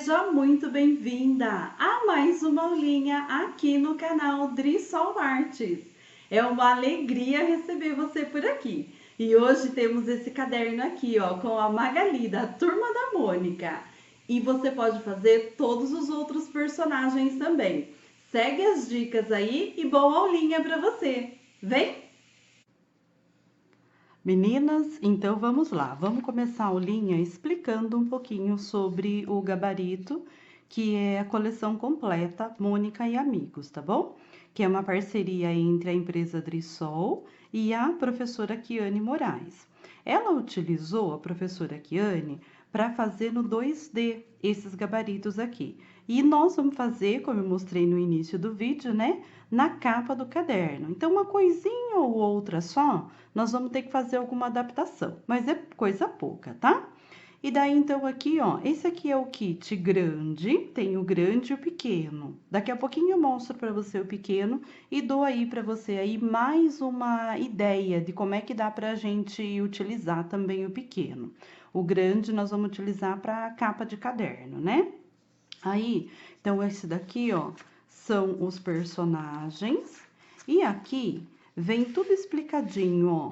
Seja muito bem-vinda a mais uma aulinha aqui no canal Drissol Artes. É uma alegria receber você por aqui. E hoje temos esse caderno aqui, ó, com a Magali, da Turma da Mônica. E você pode fazer todos os outros personagens também. Segue as dicas aí e boa aulinha para você. Vem! Meninas, então vamos lá. Vamos começar a aulinha explicando um pouquinho sobre o gabarito, que é a coleção completa Mônica e Amigos, tá bom? Que é uma parceria entre a empresa Drissol e a professora Kiane Moraes. Ela utilizou, a professora Kiane, para fazer no 2D esses gabaritos aqui. E nós vamos fazer, como eu mostrei no início do vídeo, né? Na capa do caderno. Então, uma coisinha ou outra só, nós vamos ter que fazer alguma adaptação, mas é coisa pouca, tá? E daí, então, aqui, ó, esse aqui é o kit grande, tem o grande e o pequeno. Daqui a pouquinho eu mostro para você o pequeno e dou aí para você aí mais uma ideia de como é que dá pra gente utilizar também o pequeno. O grande nós vamos utilizar para capa de caderno, né? Aí, então, esse daqui, ó, são os personagens. E aqui vem tudo explicadinho, ó.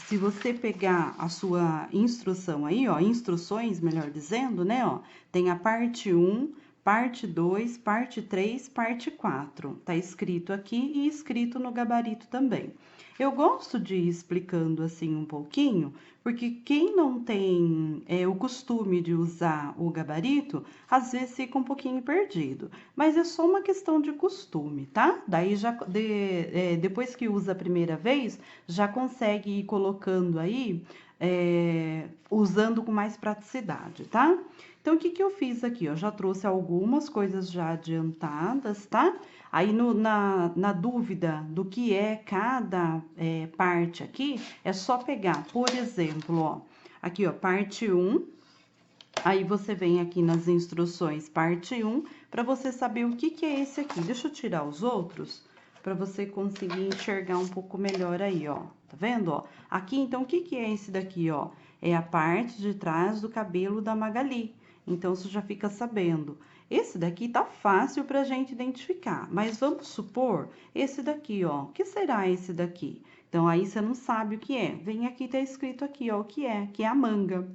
Se você pegar a sua instrução aí, ó, instruções, melhor dizendo, né, ó, tem a parte 1, parte 2, parte 3, parte 4. Tá escrito aqui e escrito no gabarito também. Eu gosto de ir explicando assim um pouquinho, porque quem não tem o costume de usar o gabarito, às vezes fica um pouquinho perdido. Mas é só uma questão de costume, tá? Daí já depois que usa a primeira vez, já consegue ir colocando aí, usando com mais praticidade, tá? Então, o que que eu fiz aqui? Eu já trouxe algumas coisas já adiantadas, tá? Aí, na dúvida do que é cada parte aqui, é só pegar, por exemplo, ó, aqui, ó, parte 1, aí você vem aqui nas instruções, parte 1, para você saber o que que é esse aqui. Deixa eu tirar os outros, para você conseguir enxergar um pouco melhor aí, ó. Tá vendo, ó? Aqui, então, o que que é esse daqui, ó? É a parte de trás do cabelo da Magali. Então, você já fica sabendo. Esse daqui tá fácil pra gente identificar, mas vamos supor esse daqui, ó. O que será esse daqui? Então, aí você não sabe o que é. Vem aqui, tá escrito aqui, ó, o que é a manga.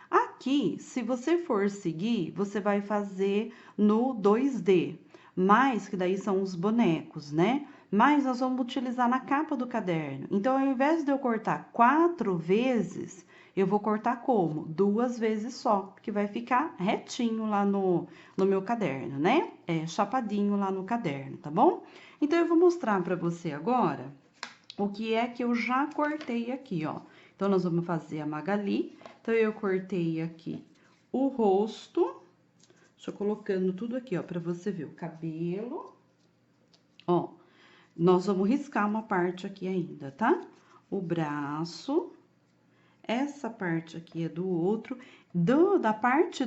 Aqui, se você for seguir, você vai fazer no 2D, mas que daí são os bonecos, né? Mas nós vamos utilizar na capa do caderno. Então, ao invés de eu cortar 4 vezes, eu vou cortar como? 2 vezes só, que vai ficar retinho lá no meu caderno, né? Chapadinho lá no caderno, tá bom? Então, eu vou mostrar para você agora o que é que eu já cortei aqui, ó. Então, nós vamos fazer a Magali. Então, eu cortei aqui o rosto. Deixa eu colocando tudo aqui, ó, pra você ver o cabelo. Ó, nós vamos riscar uma parte aqui ainda, tá? O braço. Essa parte aqui é do outro. Da parte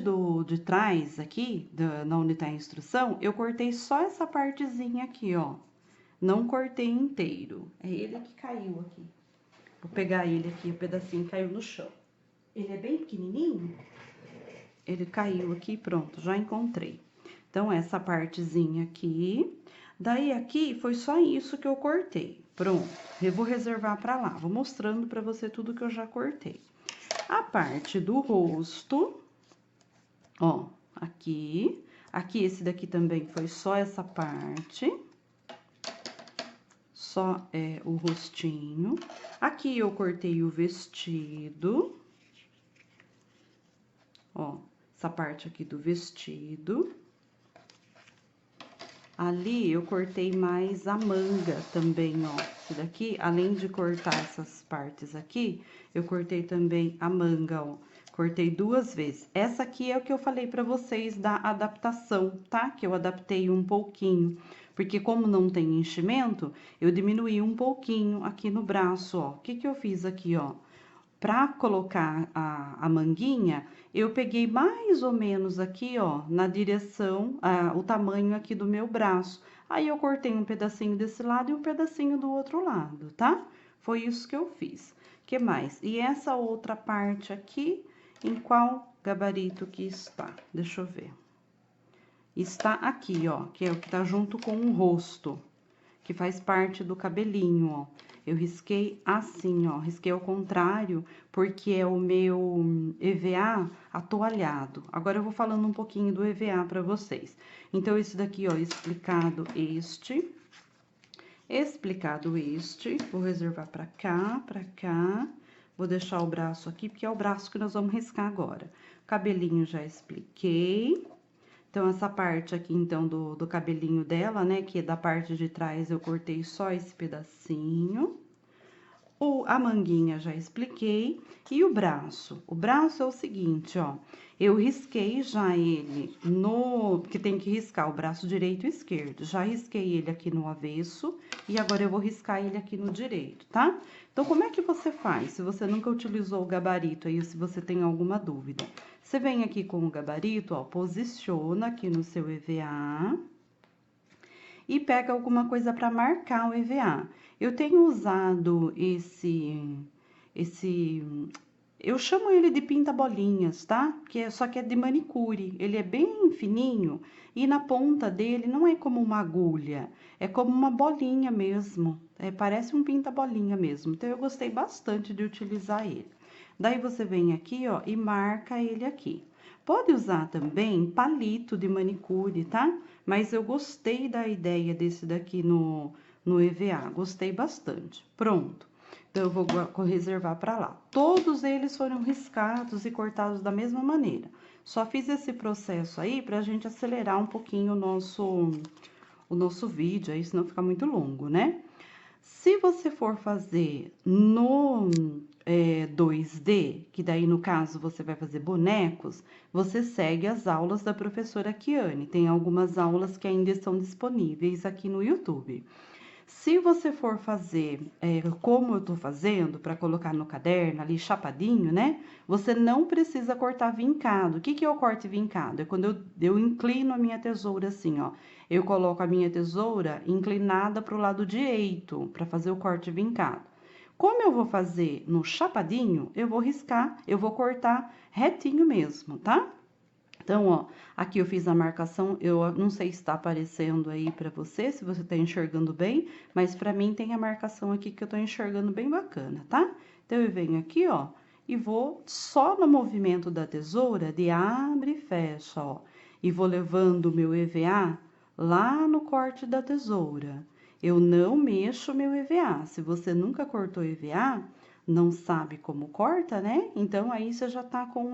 de trás aqui, na onde tá a instrução, eu cortei só essa partezinha aqui, ó. Não cortei inteiro. É ele que caiu aqui. Vou pegar ele aqui, o pedacinho caiu no chão. Ele é bem pequenininho. Ele caiu aqui, pronto, já encontrei. Então, essa partezinha aqui. Daí, aqui, foi só isso que eu cortei. Pronto, eu vou reservar pra lá. Vou mostrando pra você tudo que eu já cortei. A parte do rosto, ó, aqui. Aqui, esse daqui também foi só essa parte. Só o rostinho. Aqui eu cortei o vestido. Ó, essa parte aqui do vestido. Ali eu cortei mais a manga também, ó. Esse daqui, além de cortar essas partes aqui, eu cortei também a manga, ó. Cortei 2 vezes. Essa aqui é o que eu falei pra vocês da adaptação, tá? Que eu adaptei um pouquinho. Porque como não tem enchimento, eu diminuí um pouquinho aqui no braço, ó. O que que eu fiz aqui, ó? Pra colocar a manguinha, eu peguei mais ou menos aqui, ó, na direção, o tamanho aqui do meu braço. Aí, eu cortei um pedacinho desse lado e um pedacinho do outro lado, tá? Foi isso que eu fiz. Que mais? E essa outra parte aqui, em qual gabarito que está? Deixa eu ver. está aqui, ó, que é o que tá junto com o rosto, que faz parte do cabelinho, ó. Eu risquei assim, ó, risquei ao contrário, porque é o meu EVA atoalhado. Agora eu vou falando um pouquinho do EVA para vocês. Então, esse daqui, ó, explicado este, vou reservar para cá. Vou deixar o braço aqui, porque é o braço que nós vamos riscar agora. Cabelinho já expliquei. Então, essa parte aqui, então, do cabelinho dela, né, que é da parte de trás, eu cortei só esse pedacinho. A manguinha já expliquei. E o braço? O braço é o seguinte, ó. Eu risquei já ele que tem que riscar o braço direito e esquerdo. Já risquei ele aqui no avesso e agora eu vou riscar ele aqui no direito, tá? Então, como é que você faz? Se você nunca utilizou o gabarito aí, se você tem alguma dúvida. Você vem aqui com o gabarito, ó, posiciona aqui no seu EVA e pega alguma coisa para marcar o EVA. Eu tenho usado eu chamo ele de pinta-bolinhas, tá? Só que é de manicure. Ele é bem fininho e na ponta dele não é como uma agulha, é como uma bolinha mesmo. Parece um pinta-bolinha mesmo. Então, eu gostei bastante de utilizar ele. Daí, você vem aqui, ó, e marca ele aqui. Pode usar também palito de manicure, tá? Mas eu gostei da ideia desse daqui no EVA, gostei bastante. Pronto. Então, eu vou reservar para lá. Todos eles foram riscados e cortados da mesma maneira. Só fiz esse processo aí pra gente acelerar um pouquinho o nosso vídeo, aí senão fica muito longo, né? Se você for fazer no 2D, que daí no caso você vai fazer bonecos, você segue as aulas da professora Kiane. Tem algumas aulas que ainda estão disponíveis aqui no YouTube. Se você for fazer como eu tô fazendo, para colocar no caderno ali chapadinho, né? Você não precisa cortar vincado. O que que é o corte vincado? É quando eu inclino a minha tesoura assim, ó. Eu coloco a minha tesoura inclinada para o lado direito, para fazer o corte vincado. Como eu vou fazer no chapadinho, eu vou riscar, eu vou cortar retinho mesmo, tá? Então, ó, aqui eu fiz a marcação, eu não sei se tá aparecendo aí pra você, se você tá enxergando bem, mas pra mim tem a marcação aqui que eu tô enxergando bem bacana, tá? Então, eu venho aqui, ó, e vou só no movimento da tesoura de abre e fecha, ó, e vou levando o meu EVA lá no corte da tesoura. Eu não mexo meu EVA. Se você nunca cortou EVA, não sabe como corta, né? Então, aí você já tá com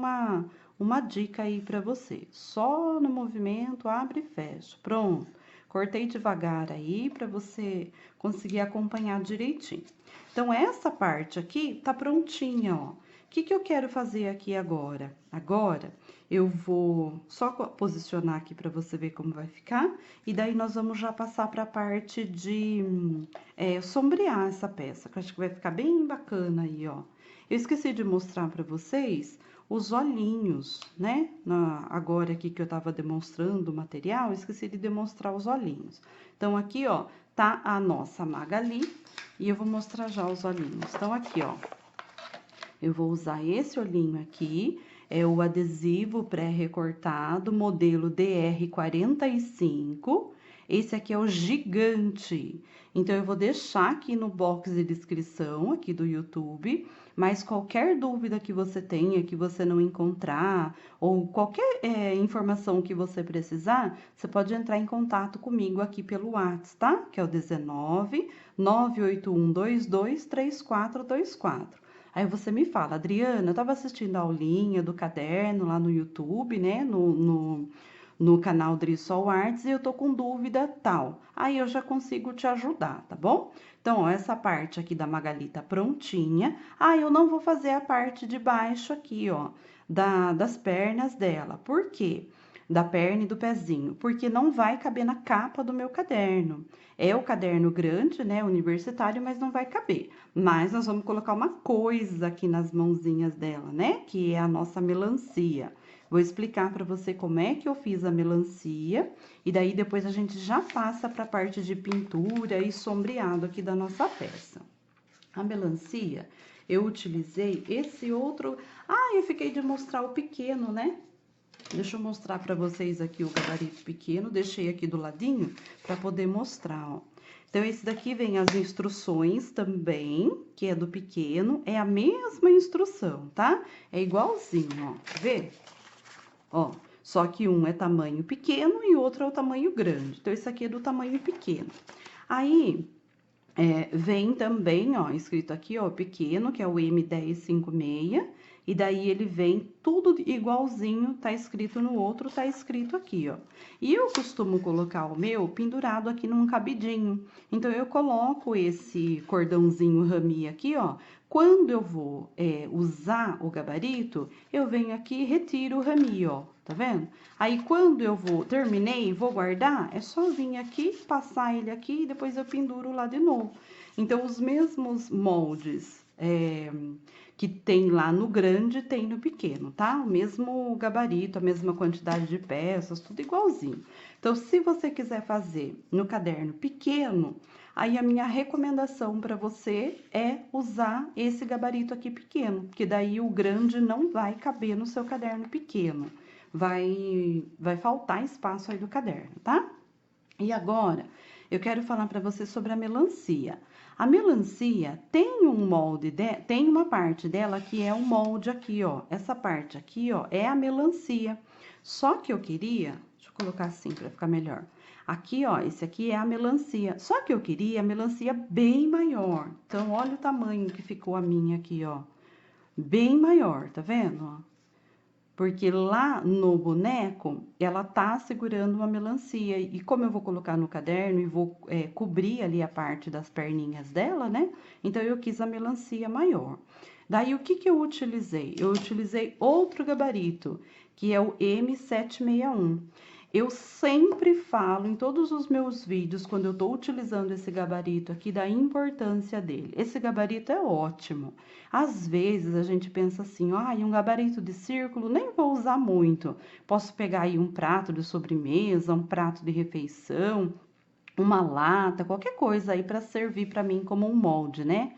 uma dica aí para você. Só no movimento, abre e fecha. Pronto. Cortei devagar aí para você conseguir acompanhar direitinho. Então, essa parte aqui tá prontinha, ó. O que que eu quero fazer aqui agora? Agora, eu vou só posicionar aqui para você ver como vai ficar. E daí, nós vamos já passar para a parte de sombrear essa peça, que eu acho que vai ficar bem bacana aí, ó. Eu esqueci de mostrar para vocês os olhinhos, né? Agora aqui que eu tava demonstrando o material, eu esqueci de demonstrar os olhinhos. Então, aqui, ó, tá a nossa Magali e eu vou mostrar já os olhinhos. Então, aqui, ó, eu vou usar esse olhinho aqui, é o adesivo pré-recortado, modelo DR45. Esse aqui é o gigante. Então, eu vou deixar aqui no box de descrição aqui do YouTube, mas qualquer dúvida que você tenha, que você não encontrar, ou qualquer informação que você precisar, você pode entrar em contato comigo aqui pelo WhatsApp, tá? Que é o 19 98122 3424. Aí você me fala, Adriana, eu tava assistindo a aulinha do caderno lá no YouTube, né? No canal Drissol Arts e eu tô com dúvida tal. Aí eu já consigo te ajudar, tá bom? Então, ó, essa parte aqui da Magali tá prontinha. Ah, eu não vou fazer a parte de baixo aqui, ó, das pernas dela. Por quê? Da perna e do pezinho, porque não vai caber na capa do meu caderno. É o caderno grande, né, universitário, mas não vai caber. Mas nós vamos colocar uma coisa aqui nas mãozinhas dela, né, que é a nossa melancia. Vou explicar para você como é que eu fiz a melancia e daí depois a gente já passa para a parte de pintura e sombreado aqui da nossa peça. A melancia, eu utilizei esse outro... Ah, eu fiquei de mostrar o pequeno, né? Deixa eu mostrar para vocês aqui o gabarito pequeno, deixei aqui do ladinho para poder mostrar, ó. Então, esse daqui vem as instruções também, que é do pequeno, é a mesma instrução, tá? É igualzinho, ó, vê? Ó, só que um é tamanho pequeno e o outro é o tamanho grande. Então, esse aqui é do tamanho pequeno. Aí, vem também, ó, escrito aqui, ó, pequeno, que é o M1056, e daí ele vem tudo igualzinho, tá escrito no outro, tá escrito aqui, ó. E eu costumo colocar o meu pendurado aqui num cabidinho. Então, eu coloco esse cordãozinho rami aqui, ó. Quando eu vou usar o gabarito, eu venho aqui e retiro o rami, ó, tá vendo? Aí, quando eu terminei, vou guardar, é só vir aqui, passar ele aqui e depois eu penduro lá de novo. Então, os mesmos moldes que tem lá no grande, tem no pequeno, tá? O mesmo gabarito, a mesma quantidade de peças, tudo igualzinho. Então, se você quiser fazer no caderno pequeno, aí a minha recomendação para você é usar esse gabarito aqui pequeno, porque daí o grande não vai caber no seu caderno pequeno. Vai faltar espaço aí do caderno, tá? E agora, eu quero falar para você sobre a melancia. A melancia tem um molde, tem uma parte dela que é um molde aqui, ó. Essa parte aqui, ó, é a melancia. Só que eu queria, deixa eu colocar assim para ficar melhor. Aqui, ó, esse aqui é a melancia. Só que eu queria a melancia bem maior. Então, olha o tamanho que ficou a minha aqui, ó. Bem maior, tá vendo, ó? Porque lá no boneco, ela tá segurando uma melancia. E como eu vou colocar no caderno e vou cobrir ali a parte das perninhas dela, né? Então, eu quis a melancia maior. Daí, o que eu utilizei? Eu utilizei outro gabarito, que é o M761. Eu sempre falo em todos os meus vídeos, quando eu tô utilizando esse gabarito aqui, da importância dele. Esse gabarito é ótimo. Às vezes a gente pensa assim, um gabarito de círculo nem vou usar muito. Posso pegar aí um prato de sobremesa, um prato de refeição, uma lata, qualquer coisa aí para servir para mim como um molde, né?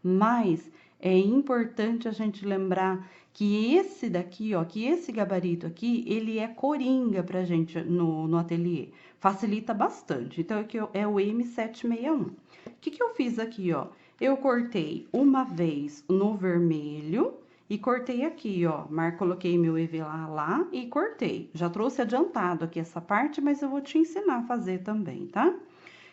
Mas é importante a gente lembrar que esse daqui, ó, que esse gabarito aqui, ele é coringa pra gente no ateliê. Facilita bastante. Então, aqui é o M761. O que eu fiz aqui, ó? Eu cortei uma vez no vermelho e cortei aqui, ó. Coloquei meu EVA lá e cortei. Já trouxe adiantado aqui essa parte, mas eu vou te ensinar a fazer também, tá?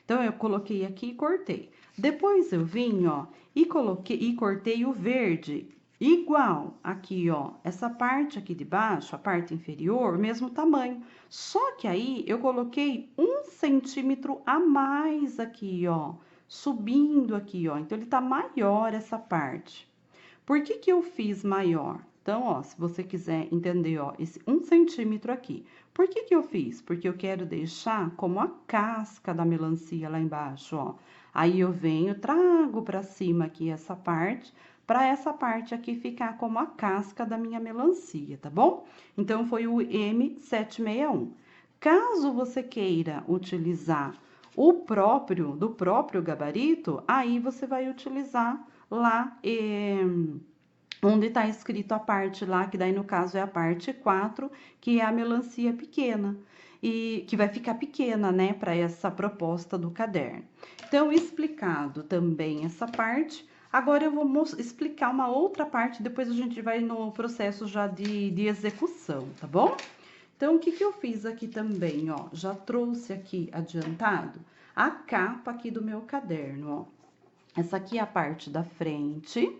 Então, eu coloquei aqui e cortei. Depois eu vim, ó, e coloquei e cortei o verde igual aqui, ó. Essa parte aqui de baixo, a parte inferior, mesmo tamanho. Só que aí eu coloquei 1 centímetro a mais aqui, ó, subindo aqui, ó. Então, ele tá maior essa parte. Por que eu fiz maior? Então, ó, se você quiser entender, ó, esse 1 centímetro aqui. Por que eu fiz? Porque eu quero deixar como a casca da melancia lá embaixo, ó. Aí eu venho, trago pra cima aqui essa parte, pra essa parte aqui ficar como a casca da minha melancia, tá bom? Então, foi o M761. Caso você queira utilizar do próprio gabarito, aí você vai utilizar lá onde está escrito a parte lá, que daí no caso é a parte 4, que é a melancia pequena, e que vai ficar pequena, né, para essa proposta do caderno. Então, explicado também essa parte, agora eu vou explicar uma outra parte, depois a gente vai no processo já de execução, tá bom? Então, o que eu fiz aqui também, ó, já trouxe aqui adiantado a capa aqui do meu caderno, ó. Essa aqui é a parte da frente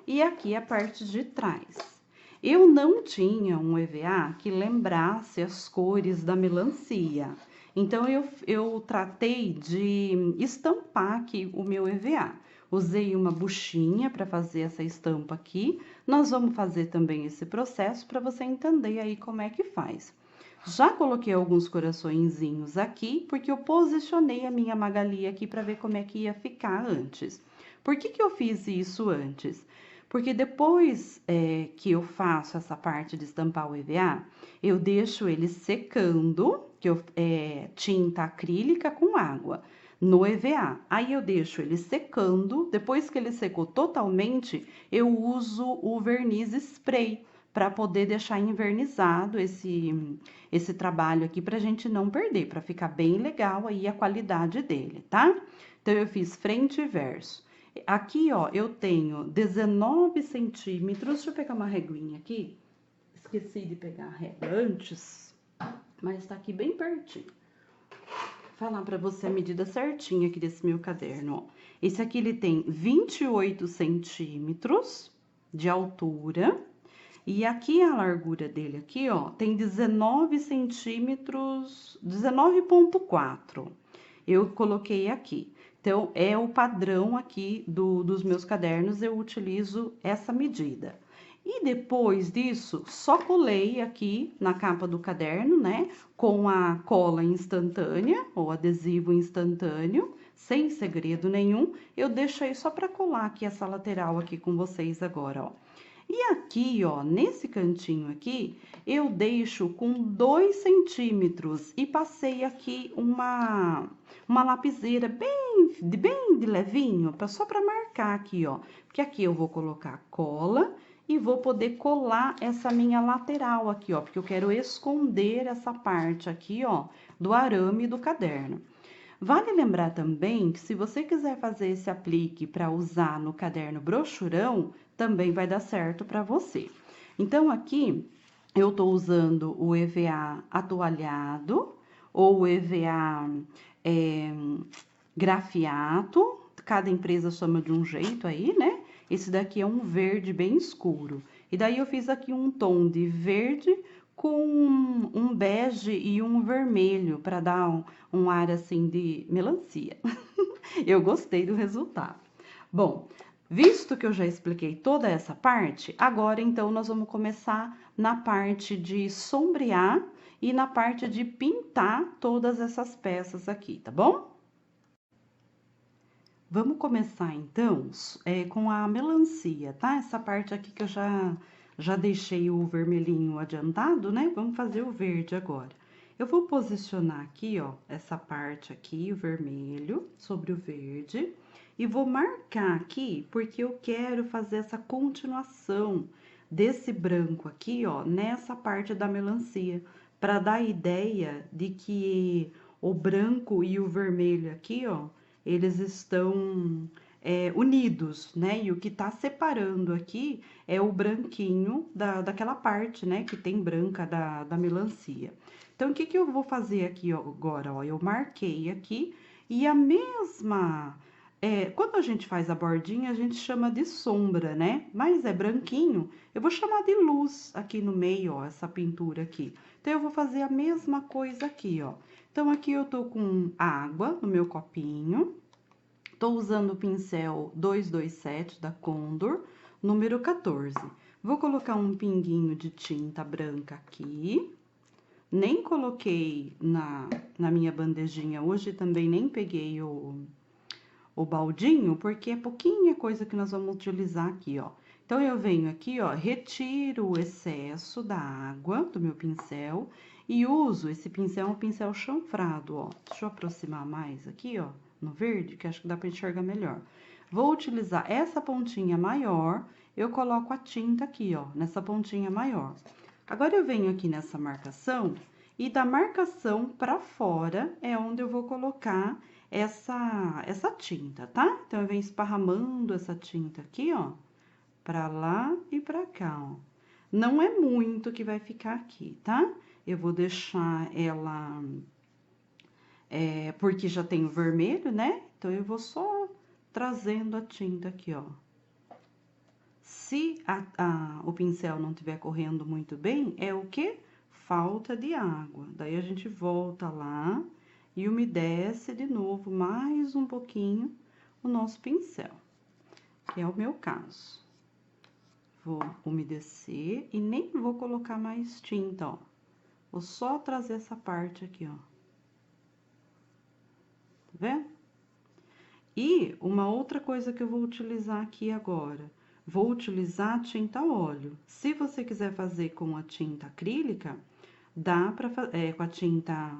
e aqui a parte de trás. Eu não tinha um EVA que lembrasse as cores da melancia. Então, eu tratei de estampar aqui o meu EVA. Usei uma buchinha para fazer essa estampa aqui. Nós vamos fazer também esse processo para você entender aí como é que faz. Já coloquei alguns coraçõezinhos aqui, porque eu posicionei a minha Magali aqui para ver como é que ia ficar antes. Por que eu fiz isso antes? Porque depois que eu faço essa parte de estampar o EVA, eu deixo ele secando, tinta acrílica com água, no EVA. Aí eu deixo ele secando, depois que ele secou totalmente, eu uso o verniz spray para poder deixar invernizado esse trabalho aqui pra gente não perder, para ficar bem legal aí a qualidade dele, tá? Então, eu fiz frente e verso. Aqui, ó, eu tenho 19 centímetros. Deixa eu pegar uma reguinha aqui. Esqueci de pegar a régua antes, mas tá aqui bem pertinho. Vou falar pra você a medida certinha aqui desse meu caderno, ó. Esse aqui, ele tem 28 centímetros de altura. E aqui a largura dele aqui, ó, tem 19 centímetros, 19,4. Eu coloquei aqui. Então, é o padrão aqui dos meus cadernos, eu utilizo essa medida. E depois disso, só colei aqui na capa do caderno, né, com a cola instantânea, ou adesivo instantâneo, sem segredo nenhum. Eu deixei só para colar aqui essa lateral aqui com vocês agora, ó. E aqui, ó, nesse cantinho aqui, eu deixo com 2 centímetros e passei aqui uma lapiseira bem de levinho, só para marcar aqui, ó. Porque aqui eu vou colocar cola e vou poder colar essa minha lateral aqui, ó, porque eu quero esconder essa parte aqui, ó, do arame do caderno. Vale lembrar também que se você quiser fazer esse aplique para usar no caderno brochurão, também vai dar certo para você. Então, aqui eu tô usando o EVA atoalhado ou o EVA grafiato, cada empresa chama de um jeito aí, né? Esse daqui é um verde bem escuro. E daí eu fiz aqui um tom de verde com um bege e um vermelho para dar um ar assim de melancia. Eu gostei do resultado. Bom, visto que eu já expliquei toda essa parte, agora então nós vamos começar na parte de sombrear e na parte de pintar todas essas peças aqui, tá bom? Vamos começar então com a melancia, tá? Essa parte aqui que eu já deixei o vermelhinho adiantado, né? Vamos fazer o verde agora. Eu vou posicionar aqui, ó, essa parte aqui, o vermelho, sobre o verde. E vou marcar aqui, porque eu quero fazer essa continuação desse branco aqui, ó, nessa parte da melancia. Para dar a ideia de que o branco e o vermelho aqui, ó, eles estão unidos, né? E o que tá separando aqui é o branquinho daquela parte, né? Que tem branca da melancia. Então, o que que eu vou fazer aqui ó, agora, ó? Eu marquei aqui e a mesma... quando a gente faz a bordinha, a gente chama de sombra, né? Mas é branquinho, eu vou chamar de luz aqui no meio, ó, essa pintura aqui. Então, eu vou fazer a mesma coisa aqui, ó. Então, aqui eu tô com água no meu copinho. Tô usando o pincel 227 da Condor, número 14. Vou colocar um pinguinho de tinta branca aqui. Nem coloquei na minha bandejinha hoje, também nem peguei o baldinho, porque é pouquinha coisa que nós vamos utilizar aqui, ó. Então, eu venho aqui, ó, retiro o excesso da água do meu pincel e uso esse pincel, um pincel chanfrado, ó. Deixa eu aproximar mais aqui, ó, no verde, que acho que dá pra enxergar melhor. Vou utilizar essa pontinha maior, eu coloco a tinta aqui, ó, nessa pontinha maior. Agora, eu venho aqui nessa marcação e da marcação pra fora é onde eu vou colocar essa tinta, tá? Então, eu venho esparramando essa tinta aqui, ó, pra lá e pra cá, ó. Não é muito que vai ficar aqui, tá? Eu vou deixar ela... porque já tem o vermelho, né? Então, eu vou só trazendo a tinta aqui, ó. Se o pincel não estiver correndo muito bem, é o quê? Falta de água. Daí, a gente volta lá e umedece de novo mais um pouquinho o nosso pincel, que é o meu caso. Vou umedecer e nem vou colocar mais tinta, ó. Vou só trazer essa parte aqui, ó. Tá vendo? E uma outra coisa que eu vou utilizar aqui agora, vou utilizar tinta óleo. Se você quiser fazer com a tinta acrílica, dá pra fazer com a tinta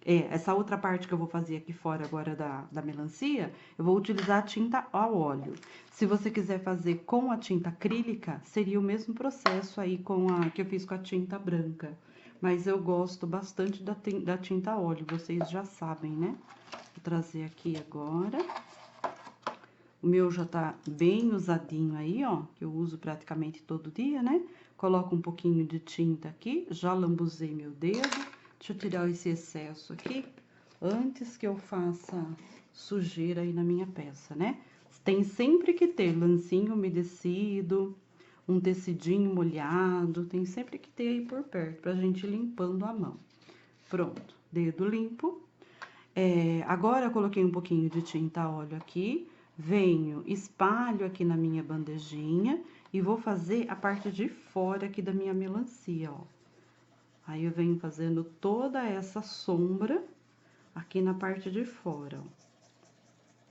essa outra parte que eu vou fazer aqui fora agora da melancia, eu vou utilizar a tinta ao óleo. Se você quiser fazer com a tinta acrílica, seria o mesmo processo aí com a que eu fiz com a tinta branca. Mas eu gosto bastante da tinta a óleo, vocês já sabem, né? Vou trazer aqui agora. O meu já tá bem usadinho aí, ó, que eu uso praticamente todo dia, né? Coloco um pouquinho de tinta aqui, já lambuzei meu dedo. Deixa eu tirar esse excesso aqui, antes que eu faça sujeira aí na minha peça, né? Tem sempre que ter lancinho umedecido, um tecidinho molhado, tem sempre que ter aí por perto, pra gente ir limpando a mão. Pronto, dedo limpo. Agora eu coloquei um pouquinho de tinta a óleo aqui, venho, espalho aqui na minha bandejinha e vou fazer a parte de fora aqui da minha melancia, ó. Aí eu venho fazendo toda essa sombra aqui na parte de fora, ó.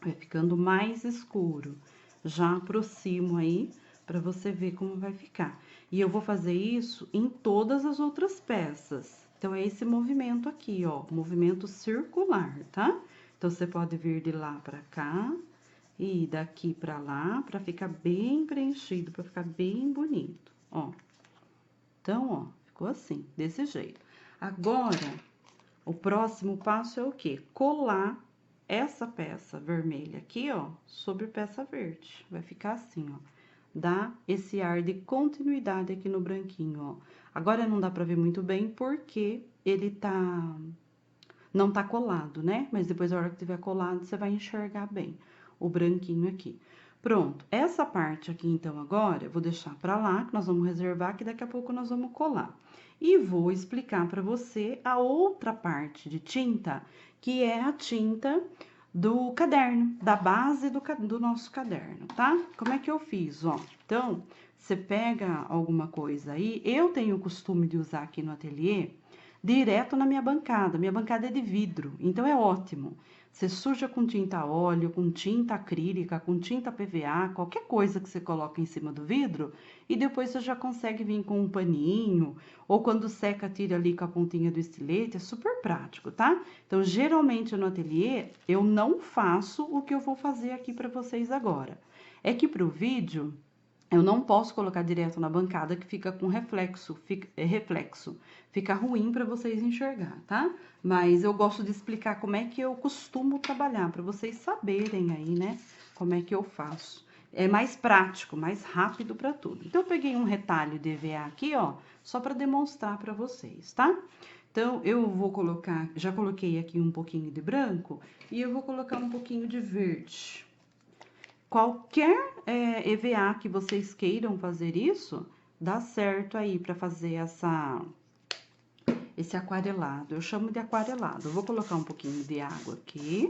Vai ficando mais escuro. Já aproximo aí pra você ver como vai ficar. E eu vou fazer isso em todas as outras peças. Então, é esse movimento aqui, ó, movimento circular, tá? Então, você pode vir de lá pra cá e daqui pra lá, pra ficar bem preenchido, pra ficar bem bonito, ó. Então, ó, ficou assim, desse jeito. Agora, o próximo passo é o quê? Colar essa peça vermelha aqui, ó, sobre peça verde. Vai ficar assim, ó. Dá esse ar de continuidade aqui no branquinho, ó. Agora não dá pra ver muito bem porque ele não tá colado, né? Mas depois, a hora que tiver colado, você vai enxergar bem o branquinho aqui. Pronto, essa parte aqui, então, agora, eu vou deixar pra lá, que nós vamos reservar, que daqui a pouco nós vamos colar. E vou explicar pra você a outra parte de tinta, que é a tinta do caderno, da base do nosso caderno, tá? Como é que eu fiz, ó? Então, você pega alguma coisa aí, eu tenho o costume de usar aqui no ateliê, direto na minha bancada. Minha bancada é de vidro, então é ótimo. Você suja com tinta a óleo, com tinta acrílica, com tinta PVA, qualquer coisa que você coloca em cima do vidro, e depois você já consegue vir com um paninho, ou quando seca, tira ali com a pontinha do estilete, é super prático, tá? Então, geralmente no ateliê, eu não faço o que eu vou fazer aqui para vocês agora. É que pro vídeo, eu não posso colocar direto na bancada que fica com reflexo, fica ruim para vocês enxergar, tá? Mas eu gosto de explicar como é que eu costumo trabalhar, para vocês saberem aí, né, como é que eu faço. É mais prático, mais rápido para tudo. Então, eu peguei um retalho de EVA aqui, ó, só para demonstrar para vocês, tá? Então, eu vou colocar, já coloquei aqui um pouquinho de branco e eu vou colocar um pouquinho de verde. Qualquer EVA que vocês queiram fazer isso, dá certo aí para fazer esse aquarelado. Eu chamo de aquarelado. Eu vou colocar um pouquinho de água aqui.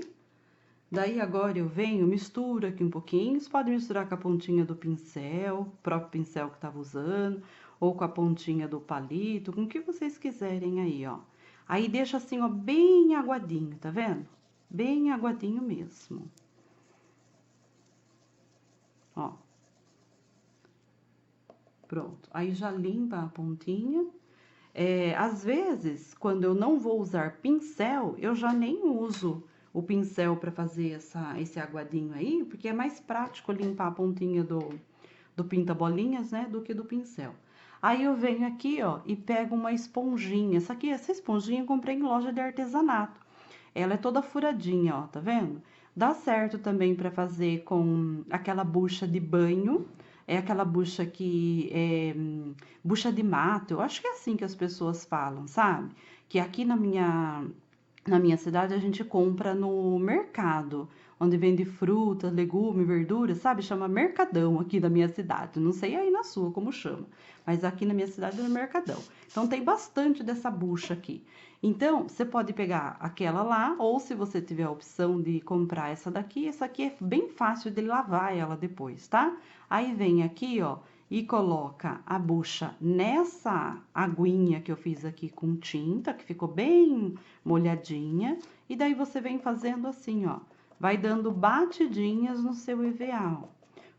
Daí, agora eu venho, misturo aqui um pouquinho. Você pode misturar com a pontinha do pincel, o próprio pincel que tava usando, ou com a pontinha do palito, com o que vocês quiserem aí, ó. Aí, deixa assim, ó, bem aguadinho, tá vendo? Bem aguadinho mesmo. Ó. Pronto. Aí, já limpa a pontinha. Às vezes, quando eu não vou usar pincel, eu já nem uso o pincel para fazer esse aguadinho aí, porque é mais prático limpar a pontinha do pinta-bolinhas, né, do que do pincel. Aí eu venho aqui, ó, e pego uma esponjinha. Essa esponjinha eu comprei em loja de artesanato. Ela é toda furadinha, ó, tá vendo? Dá certo também para fazer com aquela bucha de banho. É aquela bucha que é bucha de mato. Eu acho que é assim que as pessoas falam, sabe? Que aqui na minha cidade a gente compra no mercado, onde vende fruta, legume, verdura, sabe? Chama Mercadão aqui da minha cidade. Não sei aí na sua como chama, mas aqui na minha cidade é Mercadão. Então tem bastante dessa bucha aqui. Então, você pode pegar aquela lá, ou se você tiver a opção de comprar essa aqui é bem fácil de lavar ela depois, tá? Aí vem aqui, ó, e coloca a bucha nessa aguinha que eu fiz aqui com tinta, que ficou bem molhadinha, e daí você vem fazendo assim, ó, vai dando batidinhas no seu EVA, ó.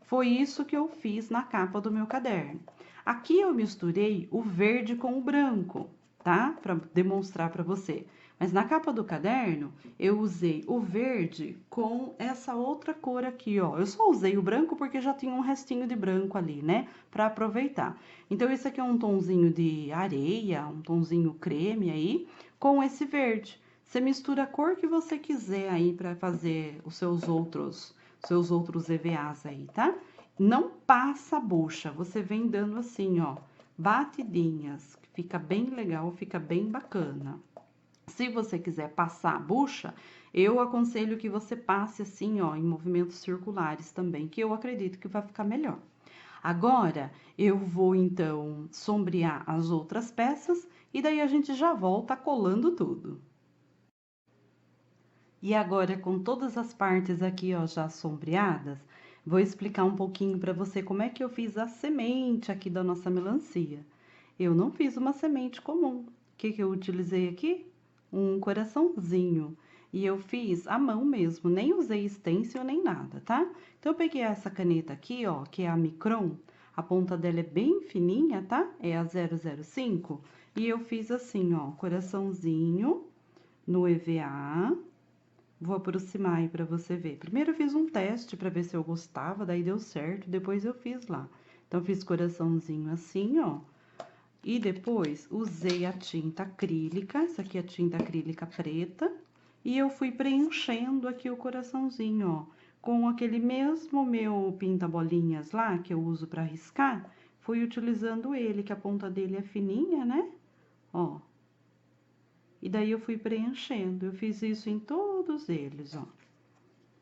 Foi isso que eu fiz na capa do meu caderno. Aqui eu misturei o verde com o branco. tá? Para demonstrar para você. Mas na capa do caderno, eu usei o verde com essa outra cor aqui, ó. Eu só usei o branco porque já tinha um restinho de branco ali, né? Para aproveitar. Então, esse aqui é um tonzinho de areia, um tonzinho creme aí, com esse verde. Você mistura a cor que você quiser aí para fazer os seus outros EVAs aí, tá? Não passa a bucha, você vem dando assim, ó, batidinhas, fica bem legal, fica bem bacana. Se você quiser passar a bucha, eu aconselho que você passe assim, ó, em movimentos circulares também, que eu acredito que vai ficar melhor. Agora, eu vou então sombrear as outras peças e daí a gente já volta colando tudo. E agora, com todas as partes aqui, ó, já sombreadas, vou explicar um pouquinho para você como é que eu fiz a semente aqui da nossa melancia. Eu não fiz uma semente comum. O que que eu utilizei aqui? Um coraçãozinho. E eu fiz à mão mesmo, nem usei stencil nem nada, tá? Então, eu peguei essa caneta aqui, ó, que é a Micron. A ponta dela é bem fininha, tá? É a 005. E eu fiz assim, ó, coraçãozinho no EVA. Vou aproximar aí para você ver. Primeiro eu fiz um teste para ver se eu gostava, daí deu certo, depois eu fiz lá. Então, fiz coraçãozinho assim, ó. E depois usei a tinta acrílica, essa aqui é a tinta acrílica preta, e eu fui preenchendo aqui o coraçãozinho, ó, com aquele mesmo meu pinta-bolinhas lá, que eu uso para riscar, fui utilizando ele, que a ponta dele é fininha, né? Ó. E daí eu fui preenchendo, eu fiz isso em todos eles, ó.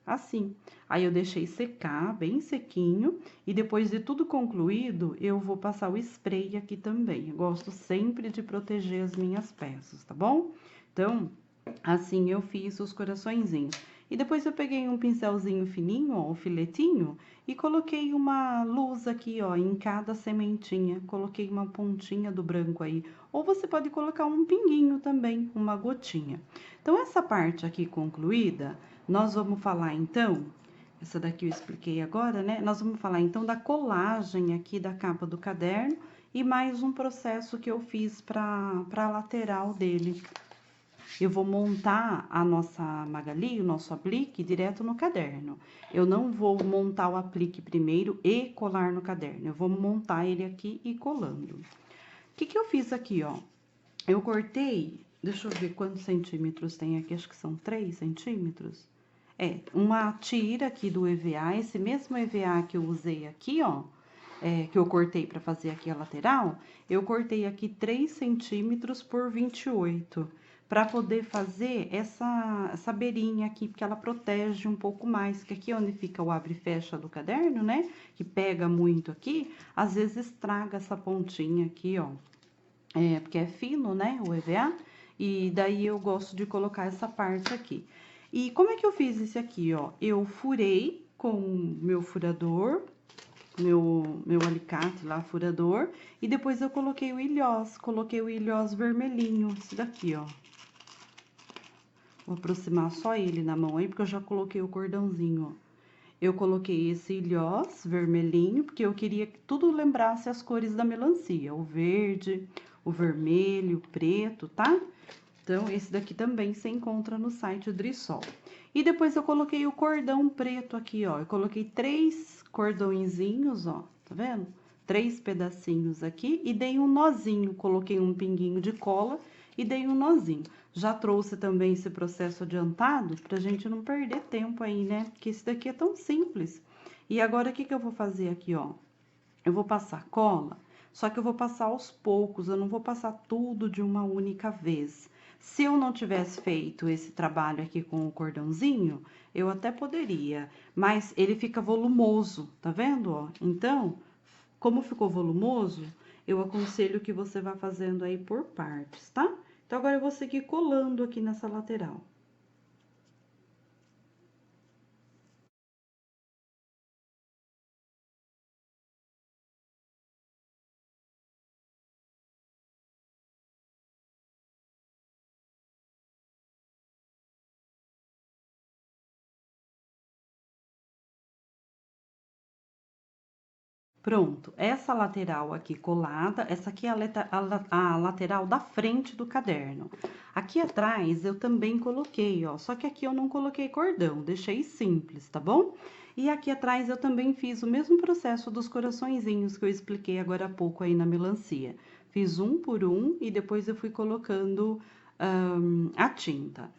Assim. Aí eu deixei secar, bem sequinho, e depois de tudo concluído, eu vou passar o spray aqui também. Eu gosto sempre de proteger as minhas peças, tá bom? Então, assim eu fiz os coraçõezinhos. E depois eu peguei um pincelzinho fininho, ó, um filetinho, e coloquei uma luz aqui, ó, em cada sementinha. Coloquei uma pontinha do branco aí. Ou você pode colocar um pinguinho também, uma gotinha. Então, essa parte aqui concluída, nós vamos falar então, essa daqui eu expliquei agora, né? Nós vamos falar então da colagem aqui da capa do caderno e mais um processo que eu fiz para a lateral dele. Eu vou montar a nossa Magali, o nosso aplique, direto no caderno. Eu não vou montar o aplique primeiro e colar no caderno. Eu vou montar ele aqui e colando. O que que eu fiz aqui, ó? Eu cortei, deixa eu ver quantos centímetros tem aqui, acho que são 3 centímetros. É, uma tira aqui do EVA, esse mesmo EVA que eu usei aqui, ó, que eu cortei para fazer aqui a lateral, eu cortei aqui 3 centímetros por 28, para poder fazer essa beirinha aqui, porque ela protege um pouco mais, que aqui é onde fica o abre e fecha do caderno, né, que pega muito aqui, às vezes estraga essa pontinha aqui, ó, porque é fino, né, o EVA, e daí eu gosto de colocar essa parte aqui. E como é que eu fiz esse aqui, ó? Eu furei com meu furador, meu alicate lá, furador, e depois eu coloquei o ilhós vermelhinho, esse daqui, ó. Vou aproximar só ele na mão aí, porque eu já coloquei o cordãozinho, ó. Eu coloquei esse ilhós vermelhinho, porque eu queria que tudo lembrasse as cores da melancia, o verde, o vermelho, o preto, tá? Então, esse daqui também você encontra no site Drissol. E depois eu coloquei o cordão preto aqui, ó. Eu coloquei 3 cordõezinhos, ó, tá vendo? 3 pedacinhos aqui e dei um nozinho. Coloquei um pinguinho de cola e dei um nozinho. Já trouxe também esse processo adiantado pra gente não perder tempo aí, né? Porque esse daqui é tão simples. E agora, o que que eu vou fazer aqui, ó? Eu vou passar cola, só que eu vou passar aos poucos, eu não vou passar tudo de uma única vez. Se eu não tivesse feito esse trabalho aqui com o cordãozinho, eu até poderia, mas ele fica volumoso, tá vendo, ó? Então, como ficou volumoso, eu aconselho que você vá fazendo aí por partes, tá? Então, agora eu vou seguir colando aqui nessa lateral. Pronto, essa lateral aqui colada, essa aqui é a lateral da frente do caderno. Aqui atrás eu também coloquei, ó, só que aqui eu não coloquei cordão, deixei simples, tá bom? E aqui atrás eu também fiz o mesmo processo dos coraçõezinhos que eu expliquei agora há pouco aí na melancia. Fiz um por um e depois eu fui colocando a tinta.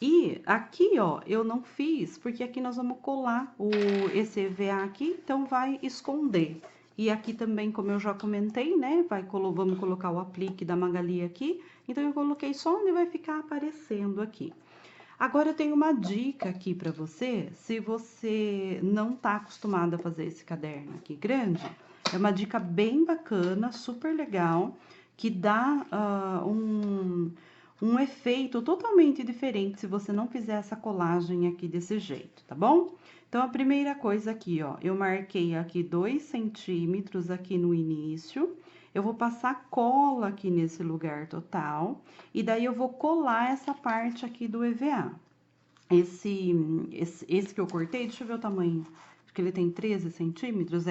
E aqui, ó, eu não fiz, porque aqui nós vamos colar esse EVA aqui, então vai esconder. E aqui também, como eu já comentei, né, vamos colocar o aplique da Magali aqui, então eu coloquei só onde vai ficar aparecendo aqui. Agora eu tenho uma dica aqui para você, se você não tá acostumado a fazer esse caderno aqui grande, é uma dica bem bacana, super legal, que dá um efeito totalmente diferente se você não fizer essa colagem aqui desse jeito, tá bom? Então, a primeira coisa aqui, ó, eu marquei aqui 2 centímetros aqui no início, eu vou passar cola aqui nesse lugar total, e daí eu vou colar essa parte aqui do EVA. Esse que eu cortei, deixa eu ver o tamanho, acho que ele tem 13 centímetros,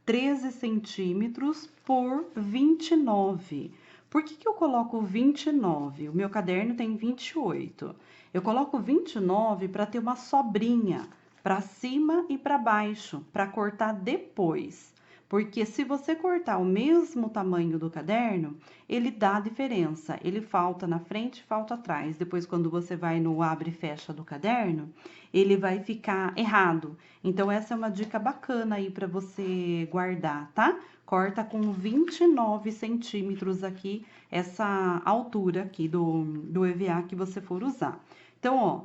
13 centímetros por 29. Por que eu coloco 29? O meu caderno tem 28. Eu coloco 29 para ter uma sobrinha para cima e para baixo, para cortar depois. Porque se você cortar o mesmo tamanho do caderno, ele dá diferença. Ele falta na frente, falta atrás. Depois, quando você vai no abre e fecha do caderno, ele vai ficar errado. Então, essa é uma dica bacana aí para você guardar, tá? Corta com 29 centímetros aqui, essa altura aqui do EVA que você for usar. Então, ó,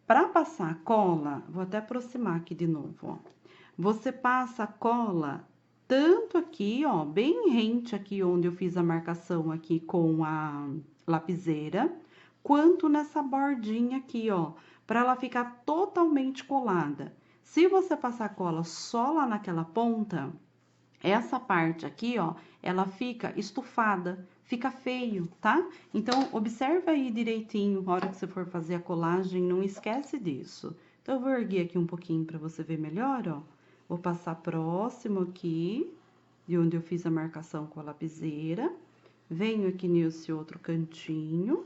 para passar cola, vou até aproximar aqui de novo, ó. Você passa a cola tanto aqui, ó, bem rente aqui onde eu fiz a marcação aqui com a lapiseira, quanto nessa bordinha aqui, ó, para ela ficar totalmente colada. Se você passar cola só lá naquela ponta, essa parte aqui, ó, ela fica estufada, fica feio, tá? Então, observa aí direitinho, na hora que você for fazer a colagem, não esquece disso. Então, eu vou erguer aqui um pouquinho para você ver melhor, ó. Vou passar próximo aqui, de onde eu fiz a marcação com a lapiseira. Venho aqui nesse outro cantinho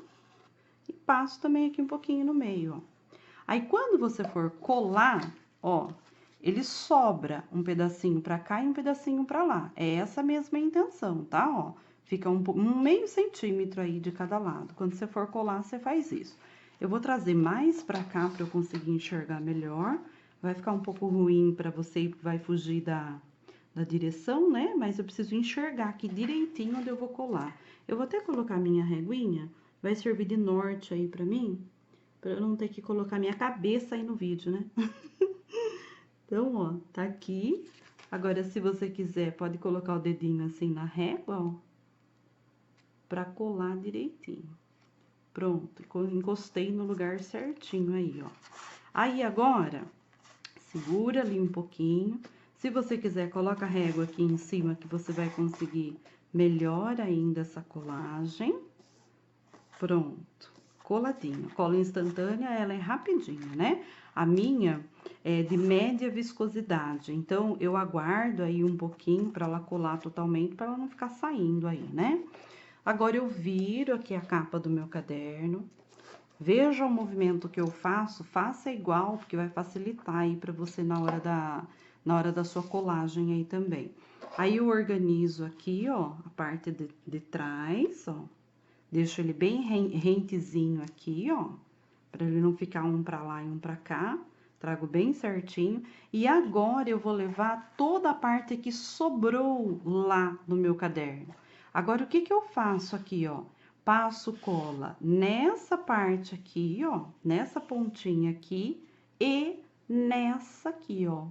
e passo também aqui um pouquinho no meio, ó. Aí, quando você for colar, ó, ele sobra um pedacinho pra cá e um pedacinho pra lá. É essa mesma intenção, tá? Ó, fica um meio centímetro aí de cada lado. Quando você for colar, você faz isso. Eu vou trazer mais pra cá pra eu conseguir enxergar melhor. Vai ficar um pouco ruim pra você, vai fugir da direção, né? Mas eu preciso enxergar aqui direitinho onde eu vou colar. Eu vou até colocar minha reguinha, vai servir de norte aí pra mim, pra eu não ter que colocar minha cabeça aí no vídeo, né? Então, ó, tá aqui. Agora, se você quiser, pode colocar o dedinho assim na régua, ó, pra colar direitinho. Pronto, encostei no lugar certinho aí, ó. Aí, agora, segura ali um pouquinho. Se você quiser, coloca a régua aqui em cima, que você vai conseguir melhor ainda essa colagem. Pronto, coladinho. Cola instantânea, ela é rapidinha, né? A minha é de média viscosidade, então eu aguardo aí um pouquinho para ela colar totalmente, para ela não ficar saindo aí, né? Agora eu viro aqui a capa do meu caderno. Veja o movimento que eu faço, faça igual, porque vai facilitar aí para você na hora da sua colagem aí também. Aí eu organizo aqui, ó, a parte de trás, ó. Deixo ele bem rentezinho aqui, ó, para ele não ficar um para lá e um para cá. Trago bem certinho. E agora eu vou levar toda a parte que sobrou lá no meu caderno. Agora, o que que eu faço aqui, ó? Passo cola nessa parte aqui, ó, nessa pontinha aqui e nessa aqui, ó.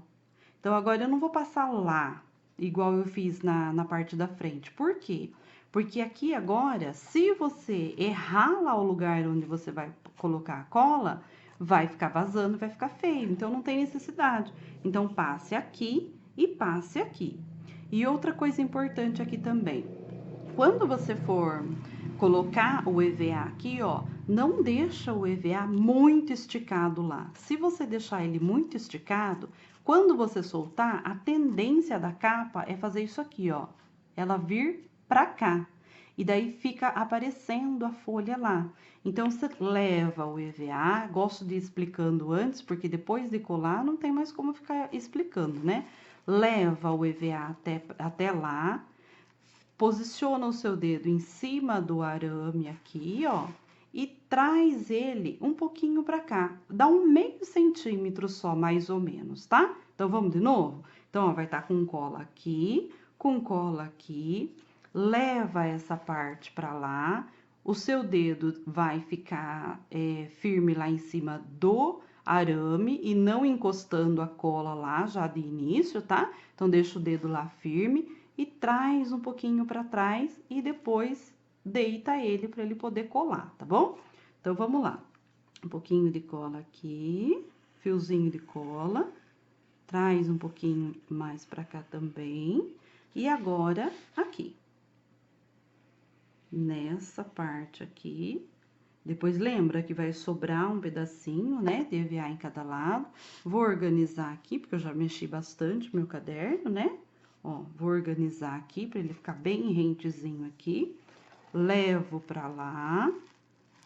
Então, agora eu não vou passar lá, igual eu fiz na parte da frente. Por quê? Porque aqui agora, se você errar lá o lugar onde você vai colocar a cola, vai ficar vazando, vai ficar feio. Então, não tem necessidade. Então, passe aqui e passe aqui. E outra coisa importante aqui também. Quando você for colocar o EVA aqui, ó, não deixa o EVA muito esticado lá. Se você deixar ele muito esticado, Quando você soltar, a tendência da capa é fazer isso aqui, ó. Ela vir pra cá. E daí fica aparecendo a folha lá. Então, você leva o EVA, gosto de ir explicando antes, porque depois de colar não tem mais como ficar explicando, né? Leva o EVA até lá, posiciona o seu dedo em cima do arame aqui, ó, e traz ele um pouquinho para cá. Dá um meio centímetro só, mais ou menos, tá? Então, vamos de novo? Então, ó, vai estar com cola aqui, com cola aqui. Leva essa parte para lá. O seu dedo vai ficar firme lá em cima do arame e não encostando a cola lá já de início, tá? Então, deixa o dedo lá firme e traz um pouquinho para trás e depois deita ele para ele poder colar, tá bom? Então, vamos lá. Um pouquinho de cola aqui, fiozinho de cola, traz um pouquinho mais para cá também. E agora, aqui. Nessa parte aqui. Depois, lembra que vai sobrar um pedacinho, né, de EVA em cada lado. Vou organizar aqui, porque eu já mexi bastante meu caderno, né? Ó, vou organizar aqui para ele ficar bem rentezinho aqui. Levo para lá,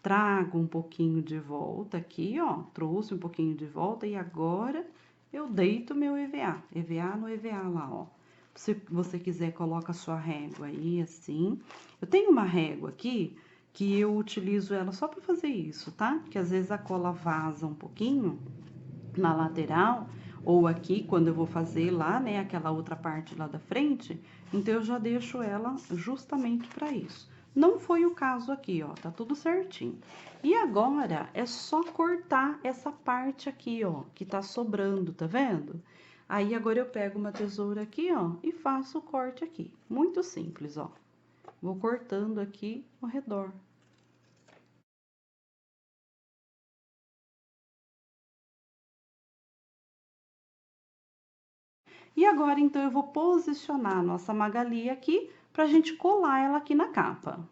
trago um pouquinho de volta aqui, ó. Trouxe um pouquinho de volta e agora eu deito meu EVA. EVA no EVA lá, ó. Se você quiser, coloca a sua régua aí, assim. Eu tenho uma régua aqui que eu utilizo ela só para fazer isso, tá? Porque às vezes a cola vaza um pouquinho na lateral, ou aqui, quando eu vou fazer lá, né, aquela outra parte lá da frente, então eu já deixo ela justamente para isso. Não foi o caso aqui, ó, tá tudo certinho. E agora, é só cortar essa parte aqui, ó, que tá sobrando, tá vendo? Aí, agora eu pego uma tesoura aqui, ó, e faço o corte aqui. Muito simples, ó. Vou cortando aqui ao redor. E agora, então, eu vou posicionar a nossa Magali aqui pra gente colar ela aqui na capa.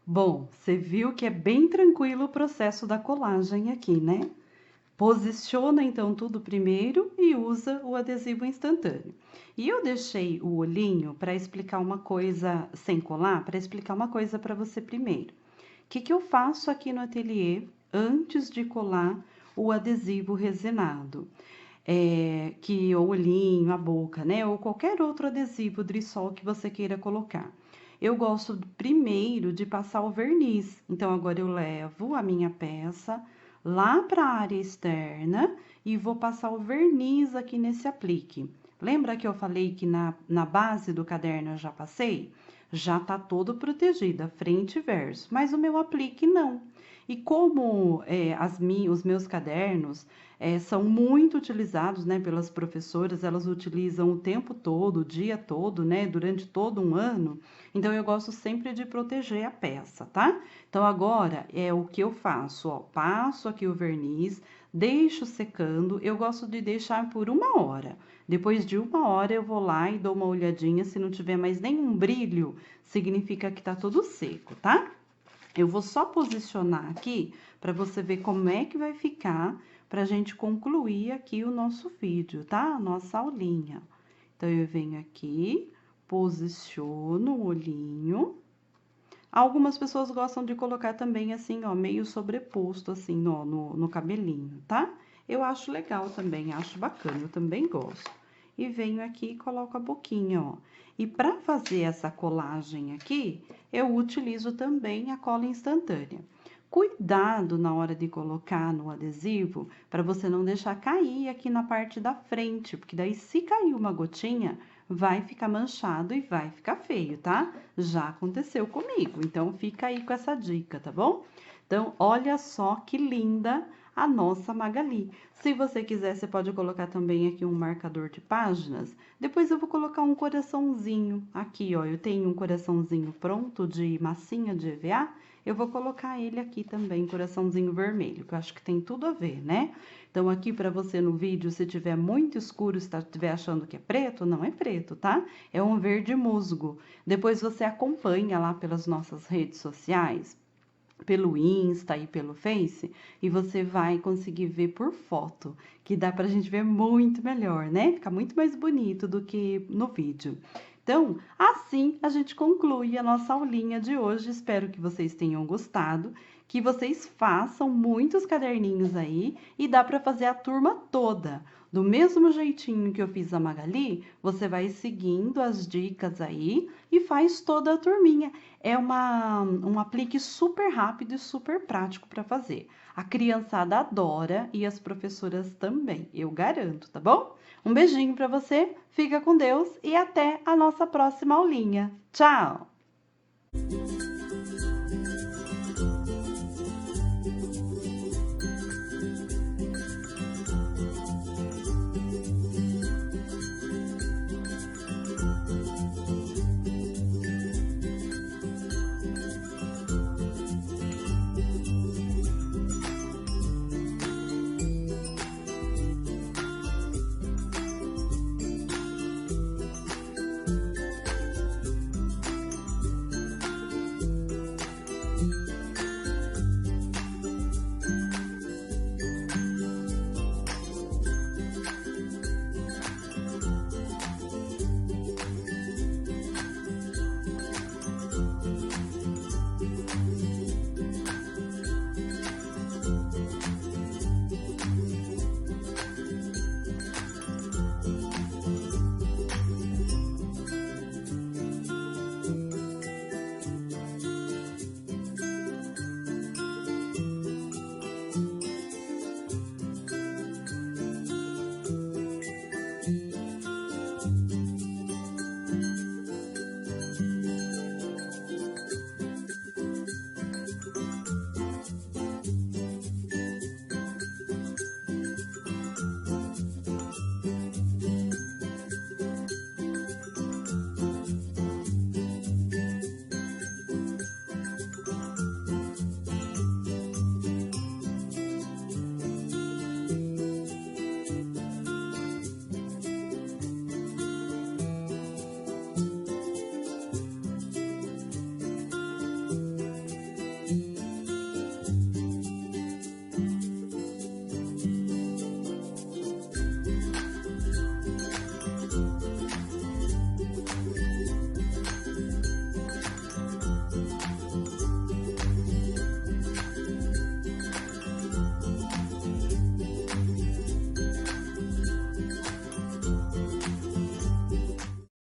Bom, você viu que é bem tranquilo o processo da colagem aqui, né? Posiciona então tudo primeiro e usa o adesivo instantâneo. E eu deixei o olhinho para explicar uma coisa sem colar, para explicar uma coisa para você primeiro. O que que eu faço aqui no ateliê antes de colar o adesivo resinado? Que o olhinho, a boca, né? Ou qualquer outro adesivo Drissol que você queira colocar. Eu gosto primeiro de passar o verniz. Então, agora eu levo a minha peça lá para a área externa e vou passar o verniz aqui nesse aplique. Lembra que eu falei que na base do caderno eu já passei? Já tá todo protegido, frente e verso, mas o meu aplique não. E como os meus cadernos são muito utilizados, né, pelas professoras, elas utilizam o tempo todo, o dia todo, né, durante todo um ano, então eu gosto sempre de proteger a peça, tá? Então agora é o que eu faço, ó, passo aqui o verniz, deixo secando, eu gosto de deixar por 1 hora. Depois de 1 hora eu vou lá e dou uma olhadinha, se não tiver mais nenhum brilho, significa que tá tudo seco, tá? Eu vou só posicionar aqui para você ver como é que vai ficar para a gente concluir aqui o nosso vídeo, tá? A nossa aulinha. Então, eu venho aqui, posiciono o olhinho. Algumas pessoas gostam de colocar também assim, ó, meio sobreposto, assim, ó, no cabelinho, tá? Eu acho legal também, acho bacana, eu também gosto. E venho aqui e coloco a boquinha, ó. E para fazer essa colagem aqui, eu utilizo também a cola instantânea. Cuidado na hora de colocar no adesivo, para você não deixar cair aqui na parte da frente, porque daí se cair uma gotinha, vai ficar manchado e vai ficar feio, tá? Já aconteceu comigo, então fica aí com essa dica, tá bom? Então, olha só que linda a nossa Magali. Se você quiser, você pode colocar também aqui um marcador de páginas. Depois eu vou colocar um coraçãozinho aqui, ó. Eu tenho um coraçãozinho pronto de massinha de EVA. Eu vou colocar ele aqui também, coraçãozinho vermelho, que eu acho que tem tudo a ver, né? Então, aqui para você no vídeo, se tiver muito escuro, se estiver achando que é preto, não é preto, tá? É um verde musgo. Depois você acompanha lá pelas nossas redes sociais, pelo Insta e pelo Face, e você vai conseguir ver por foto, que dá pra gente ver muito melhor, né? Fica muito mais bonito do que no vídeo. Então, assim a gente conclui a nossa aulinha de hoje. Espero que vocês tenham gostado, que vocês façam muitos caderninhos aí e dá para fazer a turma toda. Do mesmo jeitinho que eu fiz a Magali, você vai seguindo as dicas aí e faz toda a turminha. É um aplique super rápido e super prático para fazer. A criançada adora e as professoras também, eu garanto, tá bom? Um beijinho para você, fica com Deus e até a nossa próxima aulinha. Tchau!